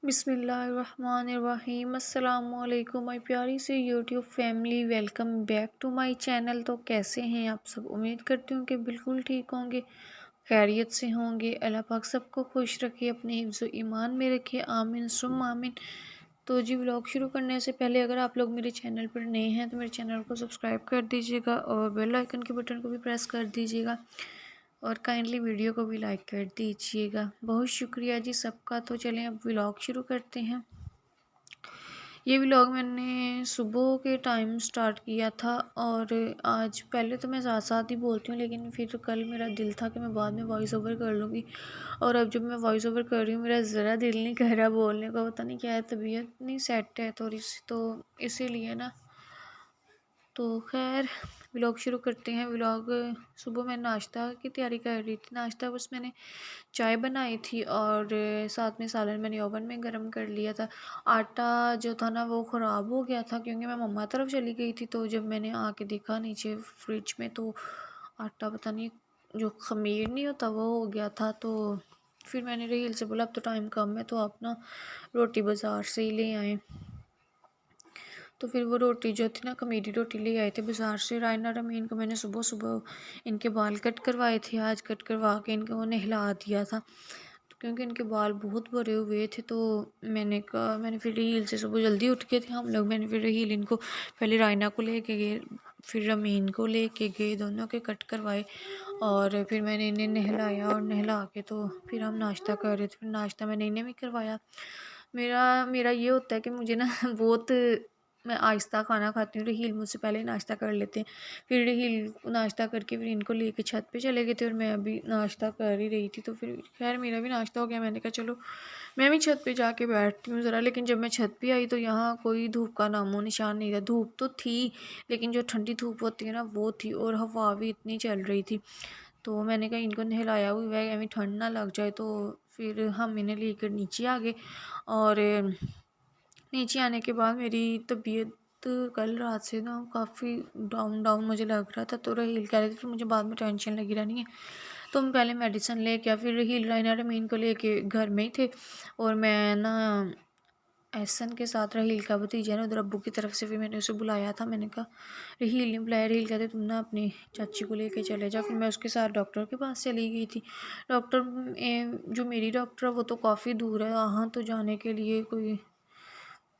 बिस्मिल्लाहिर्रहमानिर्रहीम अस्सलामुअलैकुम माय प्यारी सी YouTube family, welcome back to my channel. तो कैसे हैं आप सब? उम्मीद करती हूँ कि बिल्कुल ठीक होंगे, खैरियत से होंगे। अल्लाह पाक सबको खुश रखे, अपने हिफ्ज़ ईमान में रखे, आमीन सुम आमीन। तो जी, व्लॉग शुरू करने से पहले अगर आप लोग मेरे चैनल पर नए हैं तो मेरे चैनल को सब्सक्राइब कर दीजिएगा और बेल आइकन के बटन को भी प्रेस कर दीजिएगा और काइंडली वीडियो को भी लाइक कर दीजिएगा। बहुत शुक्रिया जी सबका। तो चलें अब व्लॉग शुरू करते हैं। ये व्लॉग मैंने सुबह के टाइम स्टार्ट किया था और आज पहले तो मैं साथ साथ ही बोलती हूँ, लेकिन फिर कल मेरा दिल था कि मैं बाद में वॉइस ओवर कर लूँगी। और अब जब मैं वॉइस ओवर कर रही हूँ मेरा ज़रा दिल नहीं कर रहा बोलने का, पता नहीं क्या है, तबीयत नहीं सेट है थोड़ी सी, तो इसीलिए ना। तो खैर व्लॉग शुरू करते हैं। व्लॉग सुबह मैं नाश्ता की तैयारी कर रही थी। नाश्ता बस मैंने चाय बनाई थी और साथ में सालन मैंने ओवन में गर्म कर लिया था। आटा जो था ना वो ख़राब हो गया था क्योंकि मैं मम्मा तरफ चली गई थी। तो जब मैंने आके देखा नीचे फ्रिज में तो आटा पता नहीं, जो ख़मीर नहीं होता वो हो गया था। तो फिर मैंने रहील से बोला अब तो टाइम कम है तो आप ना रोटी बाज़ार से ही ले आएँ। तो फिर वो रोटी जो थी ना, खमीरी रोटी ले आए थे बाज़ार से। रायना रमीन को मैंने सुबह सुबह इनके बाल कट करवाए थे, आज कट करवा के इनको वो नहला दिया था। तो क्योंकि इनके बाल बहुत भरे हुए थे तो मैंने फिर हील से सुबह जल्दी उठ के थे हम लोग। मैंने फिर हील इनको पहले रायना को लेके गए, फिर रमीन को लेके गए, दोनों के कट करवाए और फिर मैंने इन्हें नहलाया और नहला के तो फिर हम नाश्ता कर रहे थे। फिर नाश्ता मैंने इन्हें भी करवाया। मेरा मेरा ये होता है कि मुझे ना बहुत, मैं आहिस्ता खाना खाती हूँ। रहील मुझसे पहले नाश्ता कर लेते हैं, फिर रहील नाश्ता करके फिर इनको लेके छत पे चले गए थे और मैं अभी नाश्ता कर ही रही थी। तो फिर खैर मेरा भी नाश्ता हो गया। मैंने कहा चलो मैं भी छत पे जाके बैठती हूँ ज़रा। लेकिन जब मैं छत पे आई तो यहाँ कोई धूप का नामो निशान नहीं था। धूप तो थी लेकिन जो ठंडी धूप होती है ना वो थी, और हवा भी इतनी चल रही थी। तो मैंने कहा इनको नहलाया हुआ है, अभी ठंड ना लग जाए। तो फिर हम इन्हें लेकर नीचे आ गए और नीचे आने के बाद मेरी तबीयत कल रात से ना काफ़ी डाउन डाउन मुझे लग रहा था। तो रहील कह रहे थे फिर मुझे बाद में टेंशन लगी रहनी है, तो हम पहले मेडिसिन लेके आए। फिर रहील रायना रमीन को लेके घर में ही थे और मैं ना एहसन के साथ, रहील का भतीजा ना उधर अब्बू की तरफ से, फिर मैंने उसे बुलाया था। मैंने कहा, रहील ने बुलाया, रहील कहते तुम ना अपनी चाची को लेके चले जाओ। फिर मैं उसके साथ डॉक्टर के पास चली गई थी। डॉक्टर जो मेरी डॉक्टर है वो तो काफ़ी दूर है, वहाँ तो जाने के लिए कोई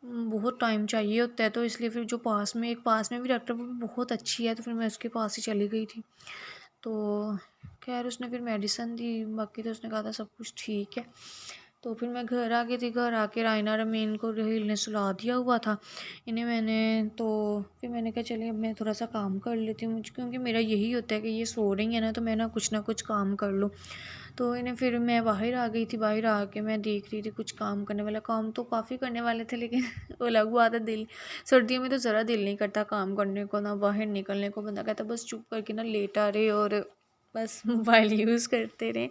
बहुत टाइम चाहिए होता है। तो इसलिए फिर जो पास में भी डॉक्टर, वो भी बहुत अच्छी है, तो फिर मैं उसके पास ही चली गई थी। तो खैर उसने फिर मेडिसिन दी, बाकी तो उसने कहा था सब कुछ ठीक है। तो फिर मैं घर आ गई थी। घर आके रायना रमीन को रहील ने सुला दिया हुआ था इन्हें मैंने। तो फिर मैंने कहा चलिए अब मैं थोड़ा सा काम कर लेती हूँ, मुझे क्योंकि मेरा यही होता है कि ये सो रही है ना तो मैं ना कुछ काम कर लूँ। तो इन्हें फिर मैं बाहर आ गई थी। बाहर आके मैं देख रही थी कुछ काम करने वाला, काम तो काफ़ी करने वाले थे लेकिन वो अलग हुआ था दिल, सर्दियों में तो ज़रा दिल नहीं करता काम करने को, ना बाहर निकलने को। बंदा कहता बस चुप करके ना लेटा रहे और बस मोबाइल यूज़ करते रहे।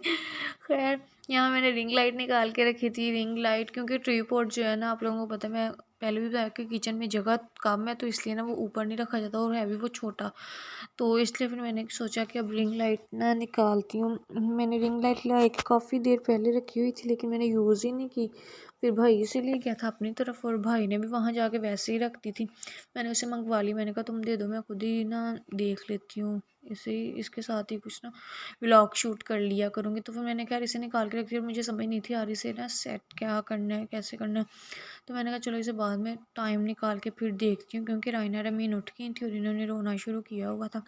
खैर यहाँ मैंने रिंग लाइट निकाल के रखी थी। रिंग लाइट क्योंकि ट्रीपॉड जो है ना, आप लोगों को पता है, मैं पहले भी बताया कि किचन में जगह कम है तो इसलिए ना वो ऊपर नहीं रखा जाता और है भी वो छोटा। तो इसलिए फिर मैंने सोचा कि अब रिंग लाइट ना निकालती हूँ। मैंने रिंग लाइट ला के काफ़ी देर पहले रखी हुई थी लेकिन मैंने यूज़ ही नहीं की। फिर भाई इसे ले गया था अपनी तरफ और भाई ने भी वहाँ जाके वैसे ही रख दी थी। मैंने उसे मंगवा ली, मैंने कहा तुम दे दो, मैं खुद ही ना देख लेती हूँ इसे, इसके साथ ही कुछ ना व्लॉग शूट कर लिया करूँगी। तो फिर मैंने कहा इसे निकाल के रख दिया। मुझे समझ नहीं थी आ रही से ना सेट क्या करना है, कैसे करना है। तो मैंने कहा चलो इसे बाद में टाइम निकाल के फिर देखती हूँ, क्योंकि रायना रमीन उठ गई थी और इन्होंने रोना शुरू किया हुआ था,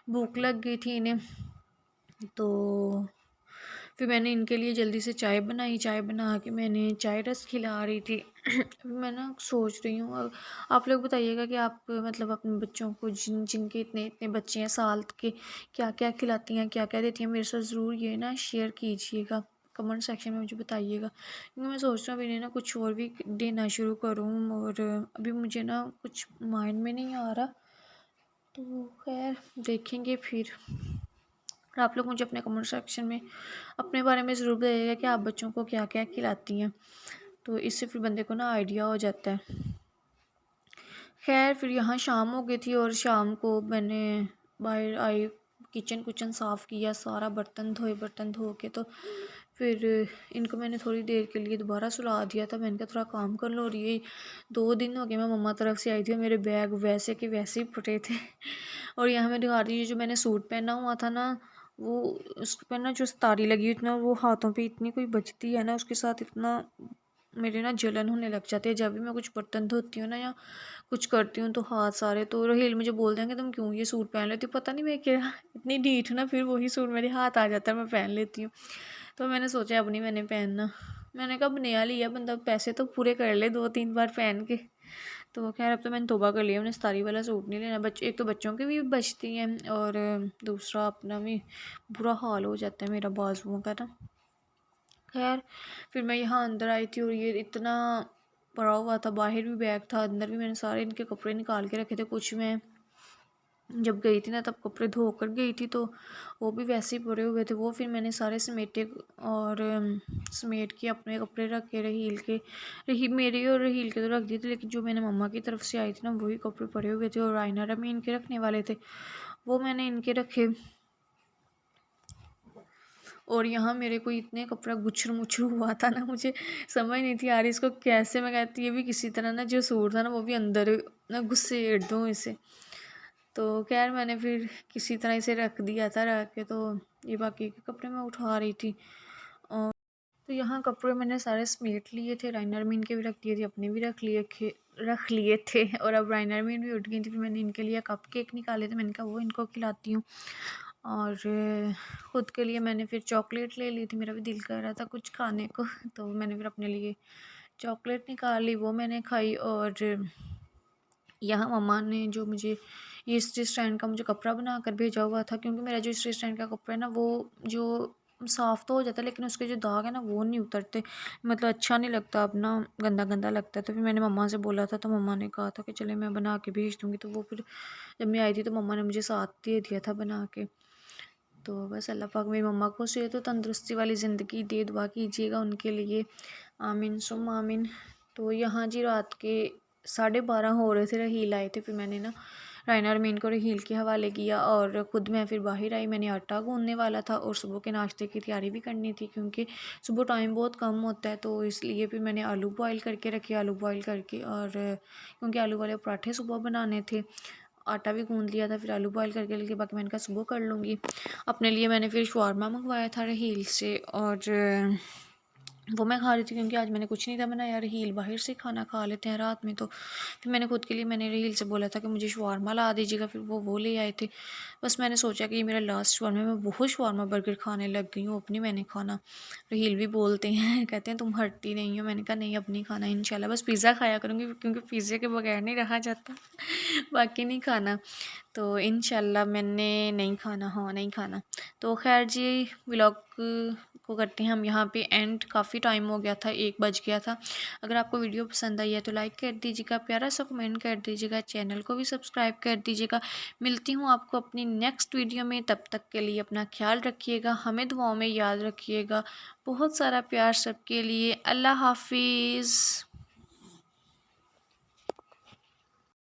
भूख लग गई थी इन्हें। तो फिर मैंने इनके लिए जल्दी से चाय बनाई। चाय बना के मैंने चाय रस खिला रही थी। अभी मैं ना सोच रही हूँ, आप लोग बताइएगा कि आप मतलब अपने बच्चों को जिनके इतने इतने बच्चे हैं साल के, क्या क्या खिलाती हैं, क्या क्या देती हैं। मेरे साथ ज़रूर ये ना शेयर कीजिएगा, कमेंट सेक्शन में मुझे बताइएगा, क्योंकि मैं सोच रहा हूँ इन्हें ना कुछ और भी देना शुरू करूँ और अभी मुझे ना कुछ माइंड में नहीं आ रहा। तो खैर देखेंगे फिर। और आप लोग मुझे अपने कमेंट सेक्शन में अपने बारे में ज़रूर बताइएगा कि आप बच्चों को क्या क्या खिलाती हैं, तो इससे फिर बंदे को ना आइडिया हो जाता है। खैर फिर यहाँ शाम हो गई थी और शाम को मैंने बाहर आई, किचन कुचन साफ़ किया, सारा बर्तन धोए, बर्तन धो के तो फिर इनको मैंने थोड़ी देर के लिए दोबारा सुला दिया था। मैंने कहा थोड़ा काम कर लो, और ये 2 दिन हो गए मैं मम्मा तरफ से आई थी और मेरे बैग वैसे के वैसे ही फटे थे। और यहाँ मैं दिखा रही हूँ जो मैंने सूट पहना हुआ था ना, वो उस पर ना जो तारी लगी हुई थी ना, वो हाथों पे इतनी कोई बचती है ना, उसके साथ इतना मेरे ना जलन होने लग जाती है। जब भी मैं कुछ बर्तन धोती हूँ ना या कुछ करती हूँ तो हाथ सारे, तो रहील मुझे बोल देंगे तुम क्यों ये सूट पहन लेती हो, पता नहीं मैं क्या इतनी ढीठ हूँ ना, फिर वही सूट मेरे हाथ आ जाता है, मैं पहन लेती हूँ। तो मैंने सोचा अब नहीं मैंने पहनना। मैंने कहा अब नया लिया, बंदा पैसे तो पूरे कर ले 2-3 बार पहन के। तो खैर अब तो मैंने तौबा कर लिया, मैंने इस्तारी वाला सूट नहीं लेना। बच्चे एक तो बच्चों की भी बचती हैं, और दूसरा अपना भी बुरा हाल हो जाता है मेरा बाजुओं का ना। खैर फिर मैं यहाँ अंदर आई थी और ये इतना पड़ा हुआ था, बाहर भी बैग था, अंदर भी मैंने सारे इनके कपड़े निकाल के रखे थे। कुछ मैं जब गई थी ना तब कपड़े धो कर गई थी, तो वो भी वैसे ही पड़े हुए थे। वो फिर मैंने सारे समेटे और समेट के अपने कपड़े रख के रहील के, रही मेरे और रहील के तो रख दिए थे, लेकिन जो मैंने मम्मा की तरफ से आई थी ना वही कपड़े पड़े हुए थे, और आइनर में इनके रखने वाले थे वो मैंने इनके रखे। और यहाँ मेरे को इतने कपड़ा गुच्छर मुच्छर हुआ था ना, मुझे समझ नहीं थी यार इसको कैसे, मैं कहती ये भी किसी तरह ना जो सूट था ना वो भी अंदर ना घुसेड़ दूँ इसे। तो खैर मैंने फिर किसी तरह इसे रख दिया था, रख के तो ये बाकी के कपड़े मैं उठा रही थी। और तो यहाँ कपड़े मैंने सारे समेट लिए थे, राइनर में इनके भी रख दिए थे, अपने भी रख लिए थे। और अब राइनर में भी उठ गई थी, फिर मैंने इनके लिए कप केक निकाले थे, मैंने कहा वो इनको खिलाती हूँ। और ख़ुद के लिए मैंने फिर चॉकलेट ले ली थी, मेरा भी दिल कर रहा था कुछ खाने को तो मैंने फिर अपने लिए चॉकलेट निकाल ली, वो मैंने खाई। और यहाँ मम्मा ने जो मुझे ये स्ट्री स्टैंड का मुझे कपड़ा बना कर भेजा हुआ था, क्योंकि मेरा जो स्ट्री स्टैंड का कपड़ा है ना वो जो साफ़ तो हो जाता है लेकिन उसके जो दाग है ना वो नहीं उतरते, मतलब अच्छा नहीं लगता, अब ना गंदा गंदा लगता है। तो फिर मैंने मम्मा से बोला था, तो मम्मा ने कहा था कि चले मैं बना के भेज दूँगी। तो वो फिर जब मैं आई थी तो मम्मा ने मुझे साथ दे दिया था बना के। तो बस अल्लाह पाक मेरी मम्मा को सेहत और तंदुरुस्ती वाली ज़िंदगी दे, दुआ कीजिएगा उनके लिए, आमीन सुम आमीन। तो यहाँ जी रात के 12:30 हो रहे थे, रहील आए थे, फिर मैंने ना रायना और मीन को रहील के हवाले किया और ख़ुद मैं फिर बाहर आई। मैंने आटा गूँधने वाला था और सुबह के नाश्ते की तैयारी भी करनी थी, क्योंकि सुबह टाइम बहुत कम होता है, तो इसलिए फिर मैंने आलू बॉयल करके रखे। आलू बॉयल करके, और क्योंकि आलू वाले पराठे सुबह बनाने थे, आटा भी गूँध लिया था, फिर आलू बॉयल करके लेके बाकी मैंने कहा सुबह कर लूँगी। अपने लिए मैंने फिर शवारमा मंगवाया था रहील से, और वो मैं खा रही थी क्योंकि आज मैंने कुछ नहीं था बनाया। रहील बाहर से खाना खा लेते हैं रात में, तो फिर मैंने खुद के लिए मैंने रहील से बोला था कि मुझे शवारमा ला दीजिएगा, फिर वो ले आए थे। बस मैंने सोचा कि ये मेरा लास्ट शवारमा, मैं बहुत शवारमा बर्गर खाने लग गई हूँ, अब नहीं मैंने खाना। रहील भी बोलते हैं, कहते हैं तुम हटती नहीं हो। मैंने कहा नहीं अब नहीं खाना इंशाल्लाह, बस पिज़्ज़ा खाया करूँगी क्योंकि पिज़्ज़े के बगैर नहीं रहा जाता बाकी नहीं खाना। तो इंशाल्लाह मैंने नहीं खाना, हाँ नहीं खाना। तो खैर जी व्लॉग को करते हैं हम यहाँ पे एंड। काफ़ी टाइम हो गया था, 1 बज गया था। अगर आपको वीडियो पसंद आई है तो लाइक कर दीजिएगा, प्यारा सा कमेंट कर दीजिएगा, चैनल को भी सब्सक्राइब कर दीजिएगा। मिलती हूँ आपको अपनी नेक्स्ट वीडियो में, तब तक के लिए अपना ख्याल रखिएगा, हमें दुआओं में याद रखिएगा। बहुत सारा प्यार सबके लिए। अल्लाह हाफिज़।